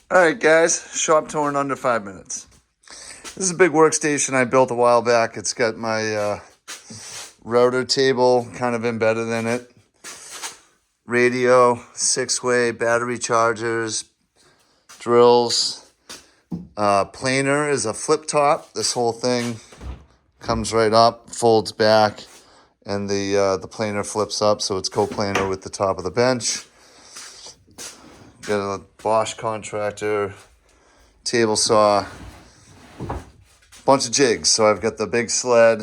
All right, guys, shop tour in under 5 minutes. This is a big workstation I built a while back. It's got my router table kind of embedded in it. Radio, 6-way, battery chargers, drills. Planer is a flip top. This whole thing comes right up, folds back, and the planer flips up, so it's co-planer with the top of the bench. Got a Bosch contractor, table saw, bunch of jigs. So I've got the big sled,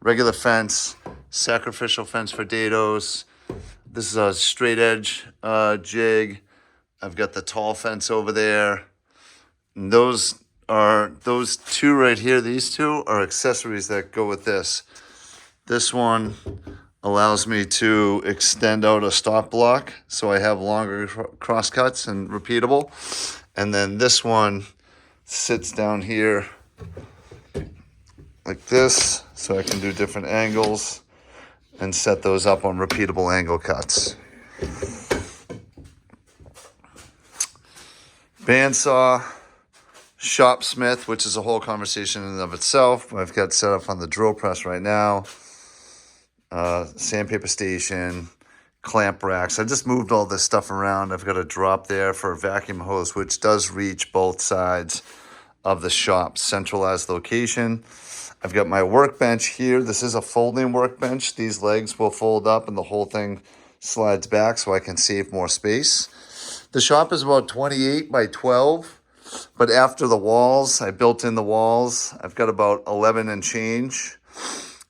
regular fence, sacrificial fence for dados. This is a straight edge jig. I've got the tall fence over there. And those two right here. These two are accessories that go with this. This one allows me to extend out a stop block so I have longer cross cuts and repeatable. And then this one sits down here like this so I can do different angles and set those up on repeatable angle cuts. Bandsaw, shopsmith, which is a whole conversation in and of itself. I've got set up on the drill press right now. Sandpaper station, clamp racks. I just moved all this stuff around. I've got a drop there for a vacuum hose, which does reach both sides of the shop, centralized location. I've got my workbench here. This is a folding workbench. These legs will fold up and the whole thing slides back so I can save more space. The shop is about 28 by 12, but after the walls, I built in the walls. I've got about 11 and change.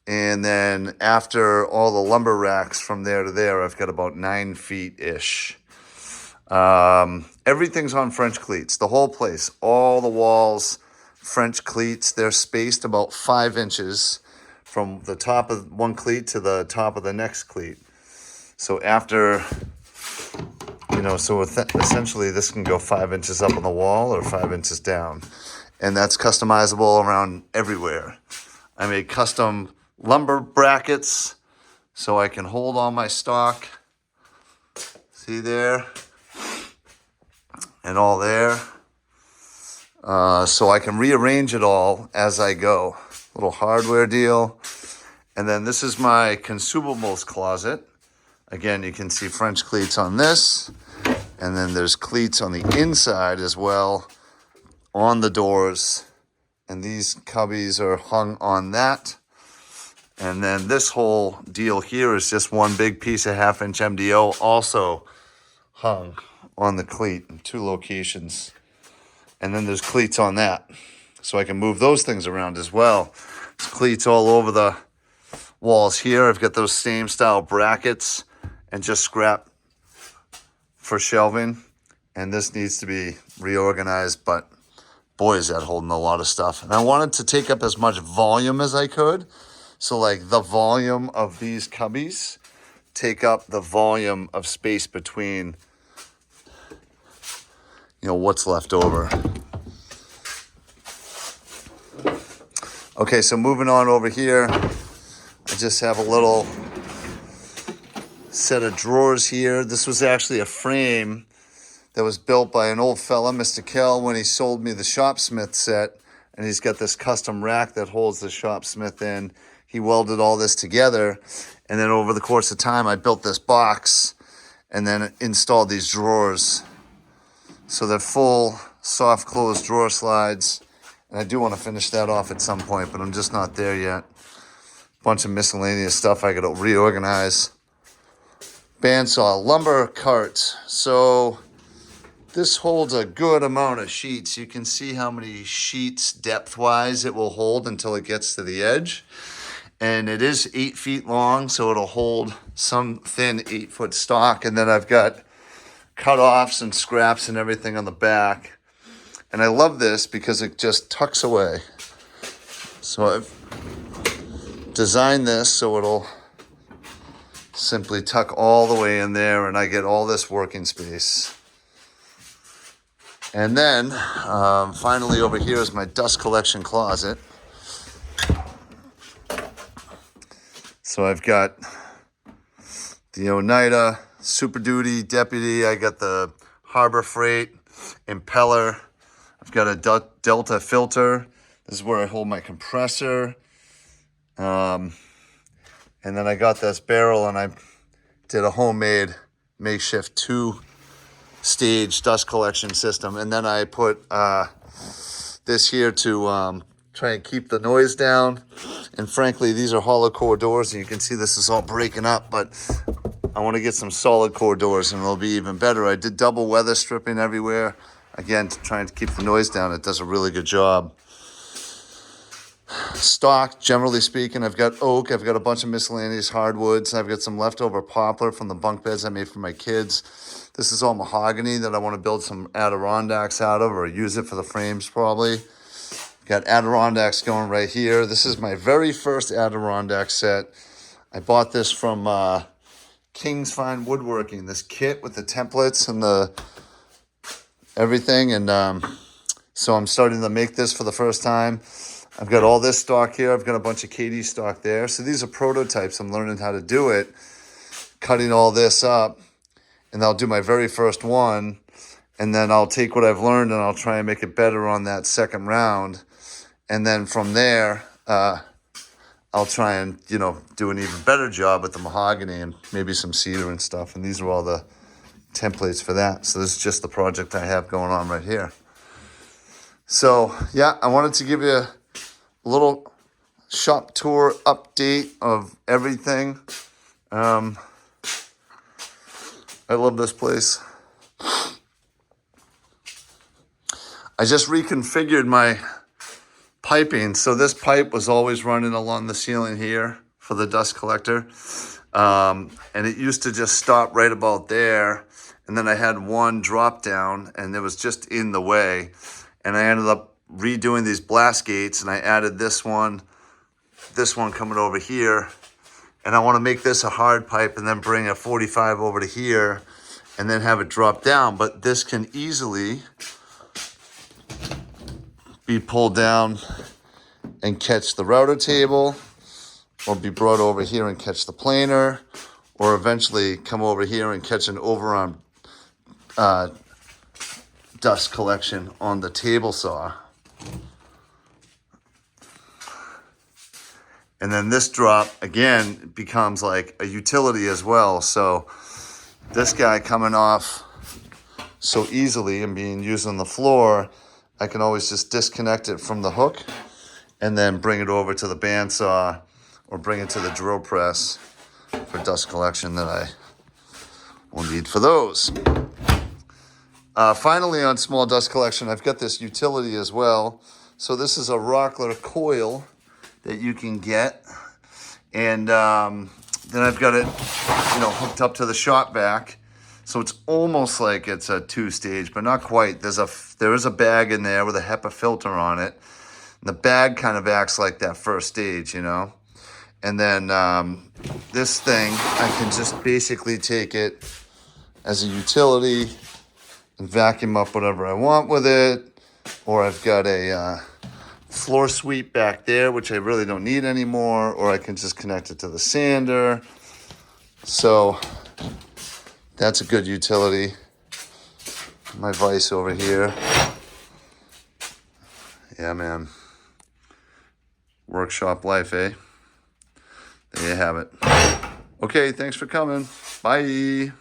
And then after all the lumber racks from there to there, I've got about 9 feet-ish. Everything's on French cleats, the whole place, all the walls, French cleats. They're spaced about 5 inches from the top of one cleat to the top of the next cleat. So after, essentially this can go 5 inches up on the wall or 5 inches down. And that's customizable around everywhere. I made custom lumber brackets so I can hold all my stock. See there? And all there. So I can rearrange it all as I go. Little hardware deal. And then this is my consumables closet. Again, you can see French cleats on this. And then there's cleats on the inside as well on the doors. And these cubbies are hung on that. And then this whole deal here is just one big piece of 1/2-inch MDO also hung on the cleat in 2 locations. And then there's cleats on that. So I can move those things around as well. There's cleats all over the walls here. I've got those same style brackets and just scrap for shelving. And this needs to be reorganized, but boy, is that holding a lot of stuff. And I wanted to take up as much volume as I could. So like the volume of these cubbies take up the volume of space between, what's left over. Okay, so moving on over here, I just have a little set of drawers here. This was actually a frame that was built by an old fella, Mr. Kell, when he sold me the Shopsmith set. And he's got this custom rack that holds the Shopsmith in. He welded all this together. And then over the course of time, I built this box and then installed these drawers. So they're full, soft closed drawer slides. And I do want to finish that off at some point, but I'm just not there yet. Bunch of miscellaneous stuff I got to reorganize. Bandsaw, lumber carts. So this holds a good amount of sheets. You can see how many sheets depth-wise it will hold until it gets to the edge. And it is 8 feet long, so it'll hold some thin 8-foot stock. And then I've got cut-offs and scraps and everything on the back. And I love this because it just tucks away. So I've designed this so it'll simply tuck all the way in there and I get all this working space. And then finally over here is my dust collection closet. So I've got the Oneida Super Duty Deputy. I got the Harbor Freight impeller. I've got a Delta filter. This is where I hold my compressor. And then I got this barrel and I did a homemade makeshift 2-stage dust collection system. And then I put this here to try and keep the noise down. And frankly, these are hollow core doors, and you can see this is all breaking up, but I want to get some solid core doors and it'll be even better. I did double weather stripping everywhere. Again, trying to keep the noise down. It does a really good job. Stock, generally speaking, I've got oak. I've got a bunch of miscellaneous hardwoods. I've got some leftover poplar from the bunk beds I made for my kids. This is all mahogany that I want to build some Adirondacks out of, or use it for the frames probably. Got Adirondacks going right here. This is my very first Adirondack set. I bought this from King's Fine Woodworking, this kit with the templates and the everything. And so I'm starting to make this for the first time. I've got all this stock here. I've got a bunch of KD stock there. So these are prototypes. I'm learning how to do it, cutting all this up, and I'll do my very first one. And then I'll take what I've learned and I'll try and make it better on that second round. And then from there, I'll try and, do an even better job with the mahogany and maybe some cedar and stuff. And these are all the templates for that. So this is just the project I have going on right here. So, yeah, I wanted to give you a little shop tour update of everything. I love this place. I just reconfigured my piping. So this pipe was always running along the ceiling here for the dust collector. And it used to just stop right about there. And then I had one drop down and it was just in the way. And I ended up redoing these blast gates and I added this one coming over here. And I want to make this a hard pipe and then bring a 45 over to here and then have it drop down. But this can easily be pulled down and catch the router table, or be brought over here and catch the planer, or eventually come over here and catch an overarm dust collection on the table saw. And then this drop, again, becomes like a utility as well. So this guy coming off so easily and being used on the floor, I can always just disconnect it from the hook and then bring it over to the bandsaw or bring it to the drill press for dust collection that I will need for those. Finally, on small dust collection, I've got this utility as well. So this is a Rockler coil that you can get. And then I've got it, hooked up to the shop vac. So it's almost like it's a 2-stage, but not quite. There is a bag in there with a HEPA filter on it. And the bag kind of acts like that first stage, And then this thing, I can just basically take it as a utility and vacuum up whatever I want with it. Or I've got a floor sweep back there, which I really don't need anymore. Or I can just connect it to the sander. So that's a good utility. My vise over here. Yeah, man. Workshop life, eh? There you have it. Okay, thanks for coming. Bye.